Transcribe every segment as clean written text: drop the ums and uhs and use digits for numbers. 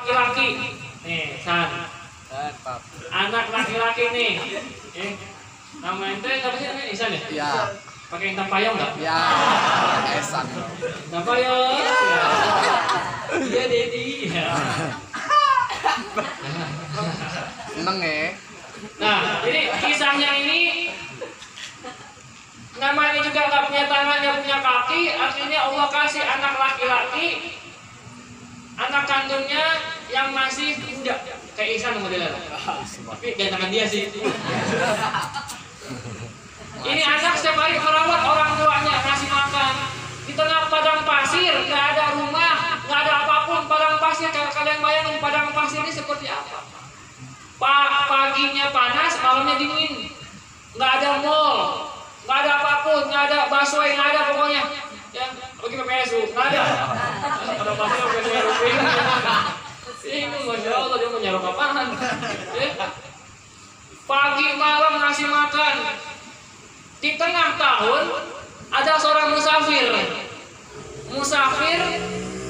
laki-laki. Nih, San. Anak laki-laki nih. Nama ente apa sih namanya? Isan ya? Iya. Pakai hitam payung enggak? Iya. Esan. Hitam payung. Iya, Dedi. Seneng ya. Nah, jadi kisahnya ini namanya juga nggak punya tangan, nggak punya kaki, akhirnya Allah kasih anak laki-laki, anak kandungnya yang masih muda, kayak Ihsan modelnya. Tapi gantangan dia sih. Ini anak setiap hari merawat orang tuanya, ngasih makan di tengah padang pasir, nggak ada rumah, nggak ada apapun, padang pasir. Kalian bayangin padang pasir ini seperti apa? Paginya panas, malamnya dingin, nggak ada mall, nggak ada apapun, nggak ada busway, nggak ada pokoknya. Ya, bagi PPSU, nggak ada. Ada pasir PPSU. Ini masya Allah dia mau nyarok apaan? Pagi malam ngasih makan. Di tengah tahun ada seorang musafir. Musafir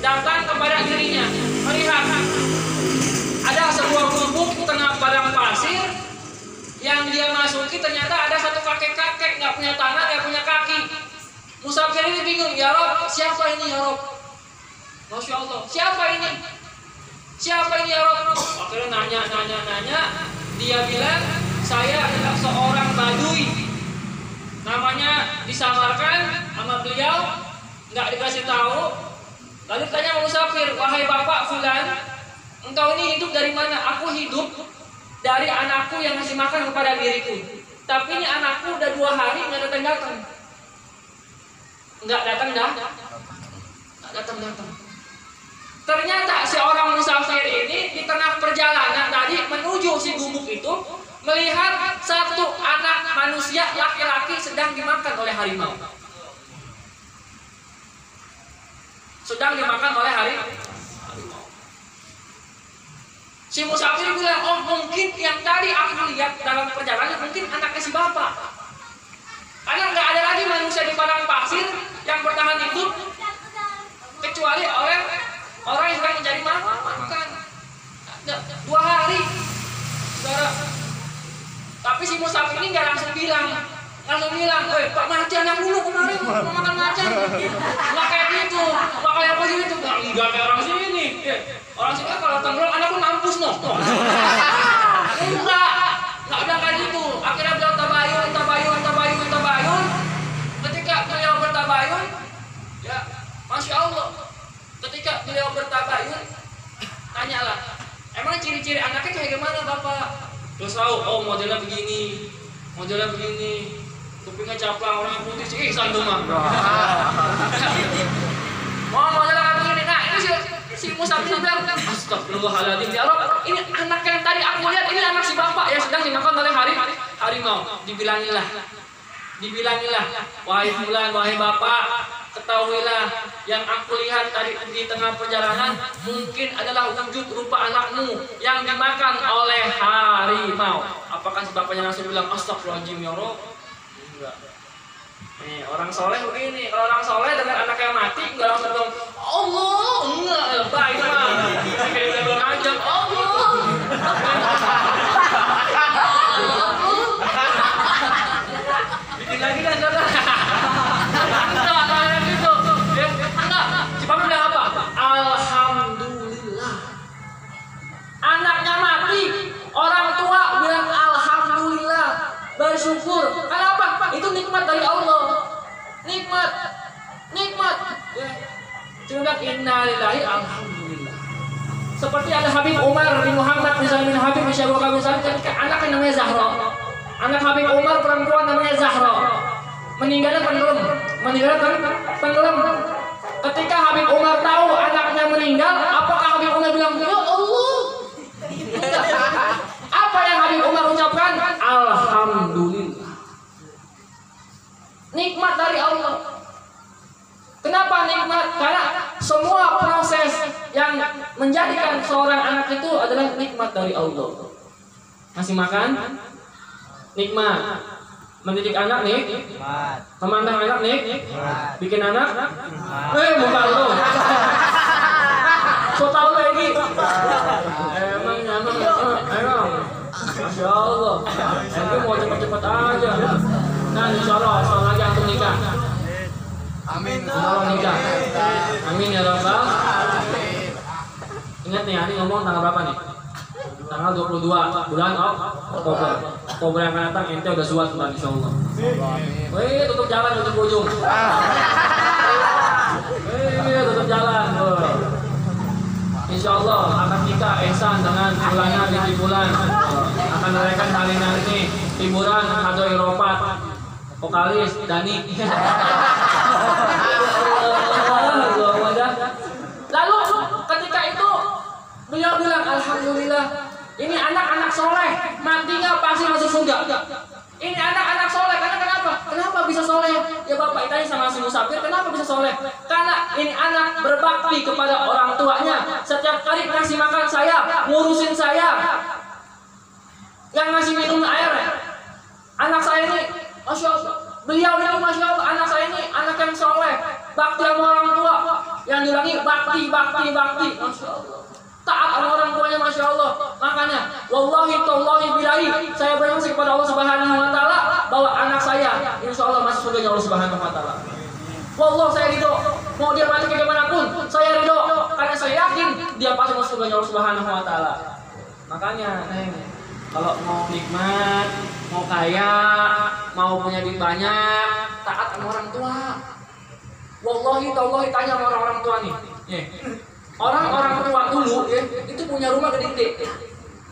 datang kepada dirinya, melihat ada sebuah gubuk di tengah padang pasir yang dia masuki. Ternyata ada satu kakek-kakek nggak punya tangan, nggak punya kaki. Musafir ini bingung, ya Rob, siapa ini ya Rob? Masya Allah, siapa ini? Siapa ini ya Rob? Akhirnya nanya. Dia bilang, saya adalah seorang badui. Namanya disamarkan sama beliau, nggak dikasih tahu. Lalu tanya musafir, wahai bapak fulan, engkau ini hidup dari mana? Aku hidup dari anakku yang ngasih makan kepada diriku. Tapi ini anakku udah 2 hari nggak datang. Nggak datang. Ternyata si orang musafir ini di tengah perjalanan tadi menuju si gubuk itu melihat satu anak manusia laki-laki sedang dimakan oleh harimau. Si musafir bilang, oh mungkin yang tadi aku lihat dalam perjalanan mungkin anaknya si bapak. Karena nggak ada lagi manusia di padang pasir yang bertahan hidup kecuali oleh orang yang sedang mencari makan. 2 hari, saudara. Tapi si musafir ini nggak langsung bilang, Pak macan yang dulu kemarin mau makan macan. Nggak kayak gitu, nggak kayak begitu. Nggak kayak orang sini. Orang sini kalau tenggelam anak pun mampus noh. Nggak bilang kayak gitu. Akhirnya beliau tabayun. Ketika beliau bertabayun, ya masya Allah. Ketika beliau bertabayun, tanyalah, emang ciri-ciri anaknya kayak gimana bapak? Terus tahu, oh modelnya begini, kupingnya caplang, orangnya putih sih, Ihsan tuh mah. Oh modelnya kayak begini, nah ini si musafir bilang, astagfirullahaladzim ya Allah, ini anak yang tadi aku lihat, ini anak si bapak yang sedang dimakan oleh harimau. Dibilangilah, wahai fulan, wahai bapak, ketahuilah yang aku lihat tadi di tengah perjalanan mungkin adalah wujud rupa anakmu yang dimakan oleh harimau. Apakah si bapaknya langsung bilang astagfirullahaladzim ya Rob? Enggak. Nih orang soleh begini, kalau orang soleh dengan anak yang mati enggak langsung bilang Allah, enggak, baik mah. Kayak dia bilang aja Allah. Bikin lagi dan saudara. Alhamdulillah. Anaknya mati, orang tua bilang alhamdulillah, bersyukur. Kenapa? Itu nikmat dari Allah. Nikmat. Ya. Cuma innalillahi alhamdulillah. Seperti ada Habib Umar bin Muhammad bin Salim bin Habib bin Syabul Kabir Salim, ketika anak yang namanya Zahra. Anak Habib Umar perempuan namanya Zahra. Meninggalnya tenggelam. Ketika Habib Umar tahu anaknya meninggal, apakah Habib Umar bilang, ya Allah? Apa yang Habib Umar ucapkan? Alhamdulillah. Nikmat dari Allah. Kenapa nikmat? Karena semua proses yang menjadikan seorang anak itu adalah nikmat dari Allah. Ngasih makan, nikmat. Mendidik anak nikmat. Memandang anak nikmat. Bikin anak bukan lo. So tau lagi. Masya Allah. Ente mau cepet-cepet aja. Nah, insya Allah soal lagi antum nikah. Amin. Insya nikah. Amin ya Rabbal. Amin. Ingat nih, hari ngomong tanggal berapa nih? Tanggal 22 bulan Oktober. Oktober yang akan datang ente udah suat bulan insya Allah. Wih, tutup jalan ujung-ujung. Wih, tutup jalan. Insya Allah akan nikah Ihsan dengan Maulana binti Bulan. Akan merayakan hari nanti hiburan atau Eropa. Vokalis Dani. Lalu ketika itu beliau bilang alhamdulillah ini anak-anak soleh matinya pasti masuk surga. Ini anak-anak soleh karena kenapa? Kenapa bisa soleh? Ya bapak tanya sama si musafir kenapa bisa soleh? Karena ini anak berbakti kepada orang tuanya. Setiap kali ngasih makan saya, ngurusin saya, yang ngasih minum air. Anak saya ini, masya Allah, beliau ini masya Allah, anak saya ini anak yang soleh, bakti sama orang tua. Yang diulangi bakti, masya Allah. Taat sama orang tuanya masya Allah. Makanya wallahi tallahi billahi saya bersaksi kepada Allah Subhanahu wa taala bahwa anak saya insya Allah masuk surga Allah Subhanahu wa taala. Wallah saya ridho. Mau dia mati kayak gimana pun saya ridho karena saya yakin dia pasti masuk surga Allah Subhanahu wa taala. Makanya Neng, kalau mau nikmat, mau kaya, mau punya duit banyak, taat sama orang tua. Wallahi tallahi tanya sama orang-orang tua nih. Orang-orang tua dulu itu punya rumah gede-gede.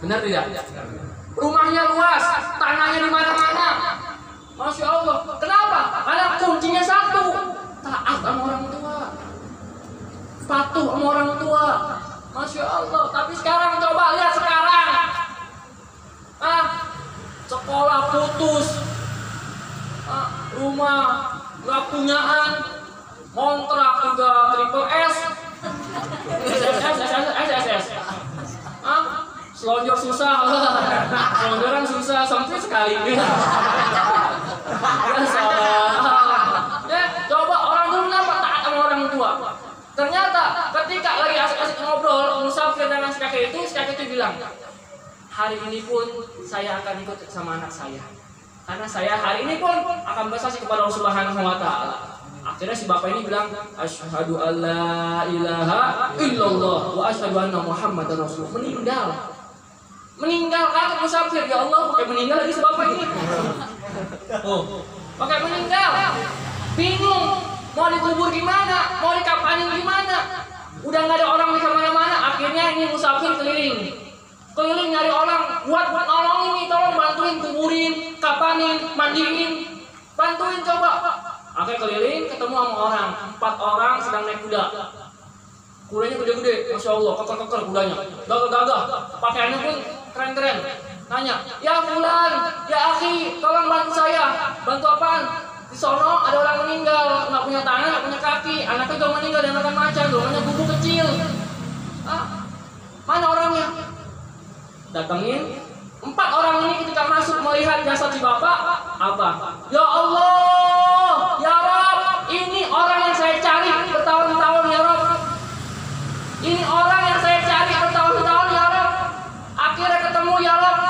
Benar tidak? Rumahnya luas, tanahnya di mana-mana. Masya Allah. Kenapa? Karena kuncinya satu, taat sama orang tua, patuh sama orang tua. Masya Allah. Tapi sekarang coba lihat sekarang, sekolah putus, rumah nggak punyaan, kontrak juga triple S. SSS. Selonjor susah, selonjoran susah, sempit sekali. Coba orang dulu kenapa taat sama orang tua? Ternyata ketika lagi asik-asik ngobrol, musafir dengan si kakek itu bilang, hari ini pun saya akan ikut sama anak saya, karena saya hari ini pun akan bersaksi kepada Allah Subhanahu wa taala. Akhirnya si bapak ini bilang, asyhadu alla ilaha illallah wa asyhadu anna muhammadar rasulullah. Meninggal kakek musafir, ya Allah, pakai meninggal lagi si bapak ini. Pakai meninggal. Bingung, mau dikubur gimana, mau dikapanin gimana. Udah nggak ada orang di kemana-mana. Akhirnya ini musafir keliling nyari orang buat nolongin nih, tolong bantuin kuburin, kapanin, mandiin, bantuin coba. Akhirnya keliling ketemu sama orang, 4 orang sedang naik kuda. Kudanya gede-gede, masya Allah, keker-keker kudanya, gagah-gagah, pakaiannya pun keren-keren. Nanya, ya fulan, ya akhi, tolong bantu saya. Bantu apaan? Di sono ada orang meninggal, nggak punya tangan, nggak punya kaki, anaknya juga meninggal dan makan macan, doangnya bubuk kecil. Mana orangnya? Datengin. 4 orang ini ketika masuk melihat jasad si bapak, apa? Ya Allah, ya Rabb, ini orang yang saya cari bertahun-tahun ya Rabb. Ini orang yang saya cari bertahun-tahun ya Rabb. Akhirnya ketemu ya Rabb.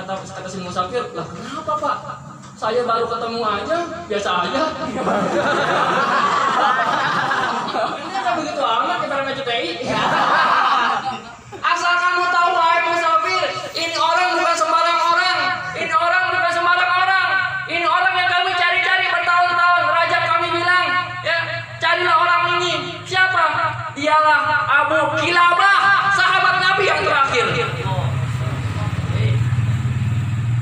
Kata si musafir, lah kenapa Pak? Saya baru ketemu aja, biasa aja. Ini nggak begitu amat kita RCTI. Asal kamu tahu wahai musafir, ini orang bukan sembarang orang. Ini orang bukan sembarang orang. Ini orang yang kami cari-cari bertahun-tahun. Raja kami bilang, ya, carilah orang ini. Siapa? Dialah Abu Kilabah, sahabat Nabi yang terakhir.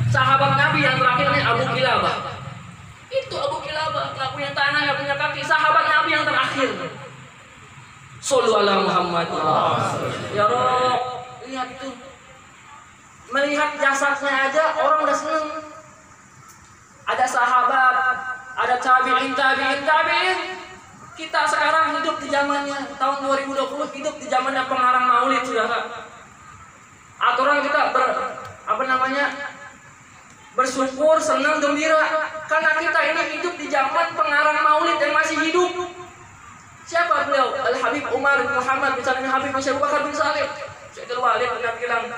Sahabat Nabi yang terakhir ini Abu Kilabah. Itu Abu Kilabah, nggak punya tangan, nggak punya kaki. Sahabat Nabi yang terakhir. Shollu ala Muhammad. Ya Rabb, lihat itu. Melihat jasadnya aja orang udah seneng. Ada sahabat, ada tabi'in. Kita sekarang hidup di zamannya tahun 2020, hidup di zamannya pengarang maulid, saudara. Aturan kita bersyukur, senang, gembira karena kita ini hidup di zaman pengarang maulid yang masih hidup. Siapa beliau? Al Habib Umar bin Muhammad bin Salim Habib Abu Bakar bin Salim. Sayyidul Walid bilang,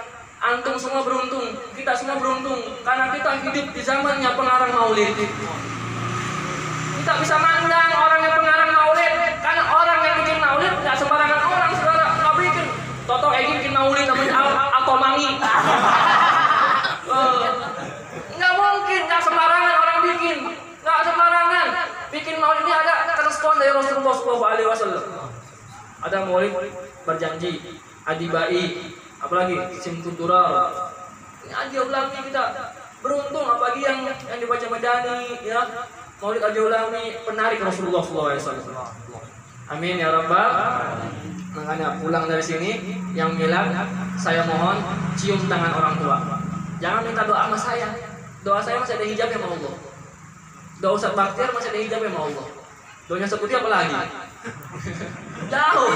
Antum semua beruntung, kita semua beruntung karena kita hidup di zamannya pengarang maulid. Kita bisa mandang orang yang pengarang maulid, karena orang yang bikin maulid nggak sembarangan orang, saudara, nggak bikin. Toto bikin maulid namanya atau mangi. Nggak mungkin, nggak sembarangan orang bikin, nggak sembarangan. Bikin maulid ini ada respon dari Rasulullah SAW. Ada maulid berjanji, adibai, apalagi simkuturar. Ini aja ulami kita beruntung, apalagi yang dibaca Madani, ya. Maulid aja ulami penarik Rasulullah SAW. Amin ya Rabbal. Makanya pulang dari sini yang milad, saya mohon cium tangan orang tua. Jangan minta doa sama saya. Doa saya masih ada hijabnya sama Allah. Doa Ustaz Baktiar masih ada hijabnya sama Allah. Doanya seperti apa lagi? Jauh.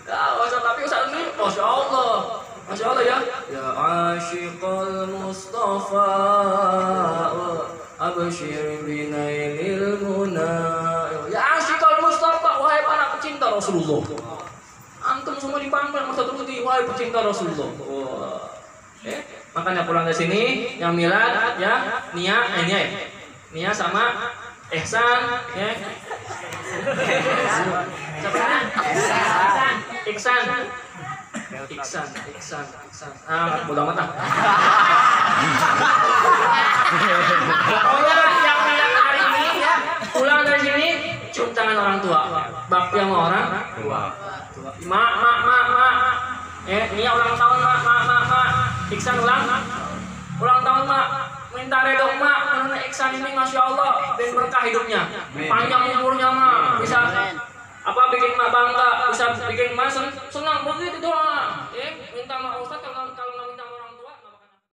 Jauh, tapi Ustaz ini Masya Allah. Masya Allah ya. Ya asyiqal Mustafa abshir binailil muna. Ya asyiqal Mustafa, wahai anak pecinta Rasulullah. Antum semua dipanggil masa teruti, wahai pecinta Rasulullah. Makanya pulang dari sini yang milad ya, Nia sama Ihsan ya. Iksan. Bodoh amat ah. Pokoknya yang milad hari ini ya, pulang dari sini cium tangan orang tua. Bakti sama orang tua. Mak. Nia ulang tahun mak. Iksan ulang tahun mak, minta redok mak, karena Iksan ini Masya Allah dan berkah hidupnya, panjang umurnya mak, bisa bikin mak bangga, bisa bikin mak senang begitu doang.